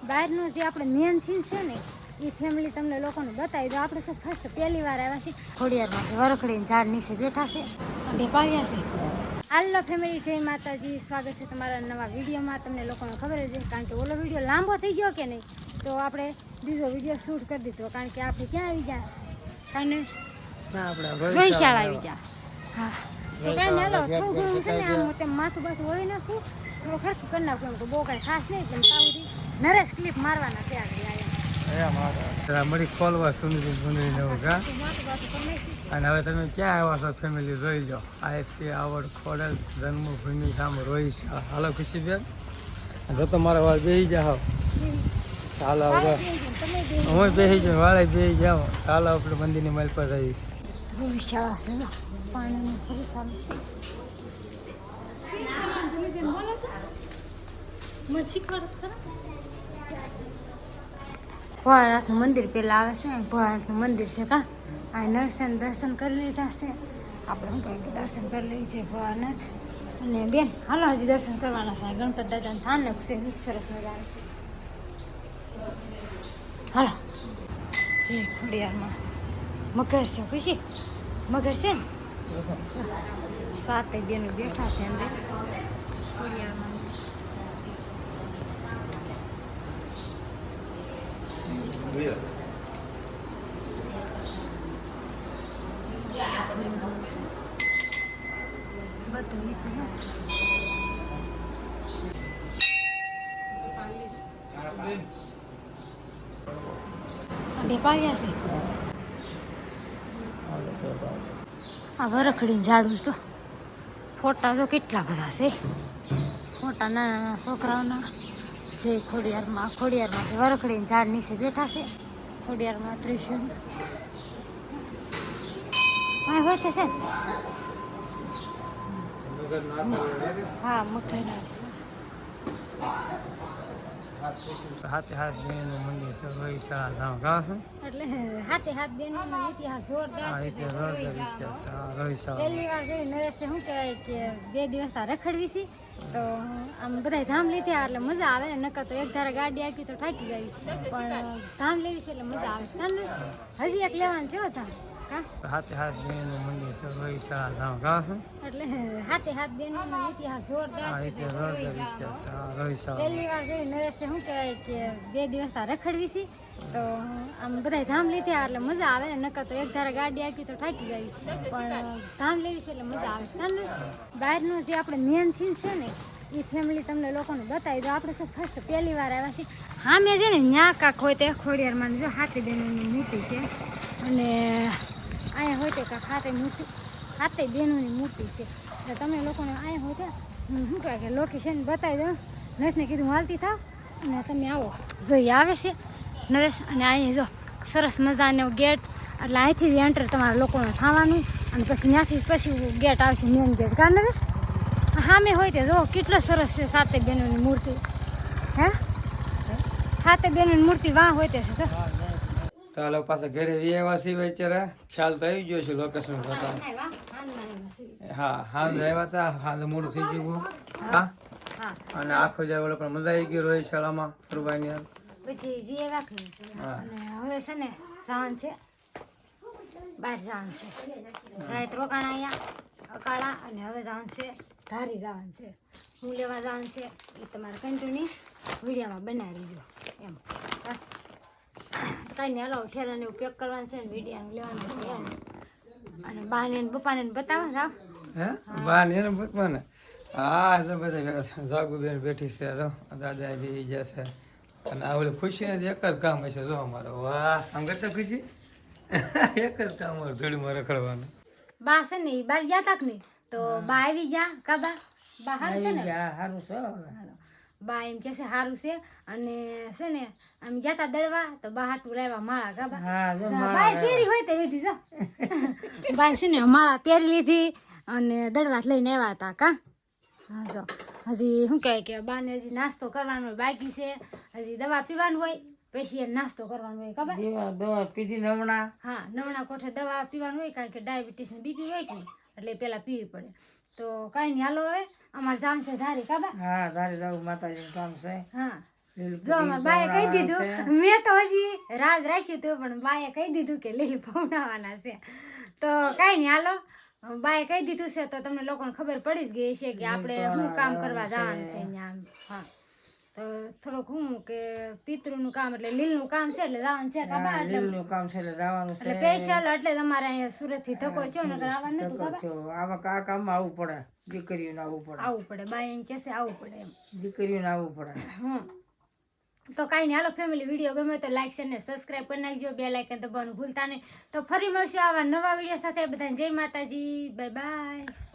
બહારનું જે આપણે મેન સીન છે ને એ ફેમિલી તમને લોકોને બતાવી દો. આપણે તો ફર્સ્ટ પહેલી વાર આવ્યા છીએ ખોડિયારમાં, વરખડીને ઝાડ નીચે બેઠા છે, બે પાડ્યા છે. હાલો ફેમિલી, જય માતાજી, સ્વાગત છે તમારા નવા વિડીયોમાં. તમને લોકોને ખબર જ છે, કારણ કે ઓલો વિડીયો લાંબો થઈ ગયો કે નહીં, તો આપણે બીજો વિડીયો શૂટ કરી દીધો. કારણ કે આપણે ક્યાં આવી ગયા, કારણ ગૌશાળા આવી ગયા. હા, તો કાંઈ નહીં, હાલો થોડું ઘણું છે ને આમ તેમ માથું બાથું વળી નાખું, થોડું ખર્ચ કરી નાખું. એમ તો બહુ કાંઈ ખાસ નહીં, પણ તાવથી નરેશ ક્લિપ મારવાના છે આગળ આવ્યા મળી ખોલવા સુંદરી નવું કા. અને હવે તમે ક્યાં આવ્યા છો ફેમિલી, જોઈ જાઓ. આઈસી આવડ ખોડલ જન્મભૂમિ સામે રોઈ છે. હાલો ખુશી બેન, જો તો મારા વાળ બેસી જાઓ. ચાલો હવે હું બેસી જાઉં, વાળે બેસી જાઉં. ચાલો આપણે મંદિરની માલ પર આવી. ગૌશાળા છે, પાણીનું પૂરું સારું છે. ભોળાનાથનું મંદિર પેલા આવે છે, ભોળાનાથનું મંદિર છે કા. આ નરસિંહ દર્શન કરી લીધા છે આપણે. શું કહે દર્શન કરી લઈએ છીએ ભોળાનાથ. અને બેન હાલો હજી દર્શન કરવાના છે. ગણપત દાદાનું સ્થાનક છે, સરસ મજાનું. હાલો જે ખોડિયારમાં મગર છે, ખુશી મગર છે ને, સાતે બેનો બેઠા છે અંદર ખોડિયારમાં. બધું નીકળ્યું બે પાડ્યા છે. આ વરખડીને ઝાડું તો ફોટા જો કેટલા બધા છે. ફોટા નાના નાના છોકરાઓના જે ખોડિયારમાં છે. વરખડીને ઝાડ નીચે બેઠા છે ખોડિયારમાં. ત્રિશુલ હા હોય તો છે. હા મગરના હાથે હાથ બેનું મંદિર છે, રોહિશાળા ધામ ગાવ છે. એટલે હાથે હાથ બેનનો ઇતિહાસ જોરદાર છે. પહેલી વાર જોઈ નરેશે શું કહેવાય કે 2 દિવસ રખડવી છે, તો આમ બધા ધામ લીધી એટલે મજા આવે. નકર તો એક ધારે ગાડી આપી તો થાકી જાય, પણ ધામ લેવી છે એટલે મજા આવે છે. હજી એક લેવાનું છે ધામ. હાથે હાથ બેનું મંદિર છે, રોહિશાળા ધામ ગાવ છે. એટલે હાથે હાથ બેનનો ઇતિહાસ જોરદાર છે. પહેલી વાર જોઈ નરેશે શું કહેવાય કે 2 દિવસ રખડવી છે, તો આમ બધા ધામ લીધી એટલે મજા આવે. નકર તો એક ધારે ગાડી આપી તો થાકી જાય, પણ ધામ લેવી છે એટલે મજા આવે છે. બહારનું જે આપણે મેન સીન છે ને એ ફેમિલી તમને લોકોને બતાવી દો. આપણે તો ફર્સ્ટ પહેલી વાર આવ્યા છીએ. હા મેં છે ને ન્યા કાંક હોય તો ખોડિયારમાં જો હાથે બેનોની મૂર્તિ છે, અને અહીંયા હોય તો કાંક હાથે બેનોની મૂર્તિ છે. એટલે તમને લોકોને અહીંયા હોય તો શું કહેવાય કે લોકેશન બતાવી દો. નરેશને કીધું હાલતી થાવ અને તમે આવો. જોઈએ આવે છે નરેશ. અને અહીંયા જો સરસ મજાનો ગેટ, એટલે અહીંથી જ એન્ટર તમારા લોકોને થવાનું. અને પછી ત્યાંથી પછી ગેટ આવશે, મેન ગેટ કા નરેશ. સામે હોય તે જો કેટલો સરસ છે સાતે બેનોની મૂર્તિ. હે સાતે બેનોની મૂર્તિ વાં હોય તે છે. ચાલો પાછા ઘરે વ્યવહાર સિવાય અત્યારે ખ્યાલ તો આવી ગયો છે લોકેશન બતાવ. હા હાલ આવ્યા હતા, હાલ મોડું થઈ ગયું. હા અને આખો જાય ઓલો પણ મજા આવી ગઈ રોહિશાળામાં ફરવાની. પછી જે રાખી અને હવે છે ને જવાનું છે બહાર, જવાનું છે રાત રોકાણ અહીંયા અકાળા. અને હવે જવાનું છે ધારી, જવાનું છે હું લેવા જવાનું છે. એ તમારે કન્ટિન્યુ વિડીયોમાં બનાવી દીધો એમ. કાંઈ નહીં, હાલો ઠેલાને એવું પેક કરવાનું છે ને વિડીયોનું લેવાનું છે એમ. અને બાને પપ્પાને બતાવવા જાવ. હે બાને એને પપ્પાને? હા એટલે બધા જાગુબેન બેઠી છે, દાદા બી જશે. અને આ ઓલી ખુશીને એક જ કામ હશે જો અમારો. વાહ આમ કરતા ખુશી એક જ કામ હોય જોડીમાં રખડવાનું. બા છે ને એ બહાર ગયા તાક નહીં, તો બા આવી ગયા કા બા સારું છે ને? સારું છે બા એમ કે છે સારું છે. અને છે ને આમ ગયા તા દળવા તો બા હાટું લાવ્યા માળા કા બા. બા પહેરી હોય તો લીધી જો બા છે ને માળા પહેરી લીધી અને દળવા લઈને આવ્યા હતા કા. હા જો હજી શું કહે કે બાને હજી નાસ્તો કરવાનો બાકી છે, હજી દવા પીવાનું હોય, પછી નાસ્તો કરવાનો હોય ખબર. દવા પીધી નવણા. હા નવણા કોઠે દવા પીવાનું હોય, કારણ કે ડાયાબિટીસ ને બીપી હોય કે નહીં, એટલે પેલા પીવી પડે. તો કાંઈ નહીં, હાલો હવે અમારે જામ છે ધારી કાબા. હા ધારી જવું માતાજીનું કામ છે. હા જો અમાર બાએ કહી દીધું, મેં તો હજી રાજ રાખ્યું હતું પણ બાએ કહી દીધું કે લીલ પવડાવવાના છે. તો કાંઈ નહીં, હાલો બાએ કહી દીધું છે તો તમને લોકોને ખબર પડી જ ગઈ છે કે આપણે શું કામ કરવા જવાનું છે ત્યાં. હા, તો થોડુંક હું કે પિતૃનું કામ એટલે લીલનું કામ છે એટલે જવાનું છે કાબા, લીલનું કામ છે એટલે જવાનું છે. એટલે સ્પેશિયલ એટલે તમારે અહીંયા સુરત થી ધક્કો થયો ને આવવાનું નતું કાબા, આવા આ કામમાં આવવું પડે, દીકરીઓને આવવું પડે, આવવું પડે. બાઈ એમ કહેશે આવવું પડે એમ. દીકરીઓને આવવું પડે. હમ, તો કાંઈ નહીં, હાલો ફેમિલી વિડીયો ગમે તો લાઈક શેર ને સબસ્ક્રાઈબ કરી નાખજો, બે લાઇકન દબાવવાનું ભૂલતા નહીં. તો ફરી મળશું આવા નવા વિડીયો સાથે. બધાને જય માતાજી, બાય બાય.